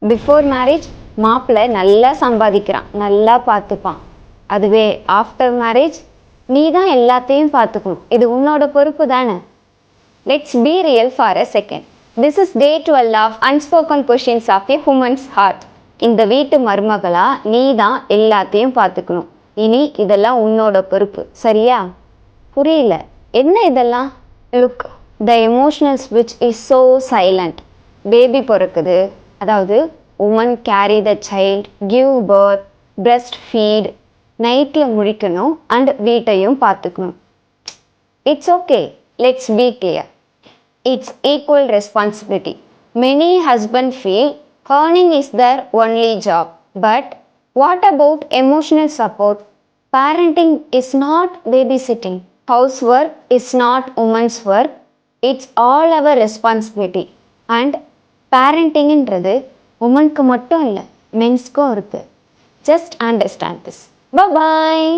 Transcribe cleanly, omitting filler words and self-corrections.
Before marriage மாப்பிள்ளை நல்லா சம்பாதிக்கிறான், நல்லா பார்த்துப்பான். அதுவே ஆஃப்டர் மேரேஜ் நீ தான் எல்லாத்தையும் பார்த்துக்கணும். இது உன்னோட பொறுப்பு தானே. Let's be real for a second. This is day 12 of unspoken questions of a human's heart. இந்த வீட்டு மருமகளா நீ தான் எல்லாத்தையும் பார்த்துக்கணும். இனி இதெல்லாம் உன்னோட பொறுப்பு, சரியா? புரியல, என்ன இதெல்லாம்? லுக், த எமோஷனல் ஸ்விட்ச் இஸ் ஸோ சைலண்ட். பேபி பிறக்குது, அதாவது woman carry the child, give birth, breast feed, நைட்டில் முழிக்கணும் அண்ட் வீட்டையும் பார்த்துக்கணும். It's okay, let's be clear. It's equal responsibility. Many husbands feel earning is their only job. But what about emotional support? Parenting is not babysitting. Housework is not woman's work. It's all our responsibility. And parenting inradhu womanku mattum illa, menskum irukku. Just understand this. Bye bye.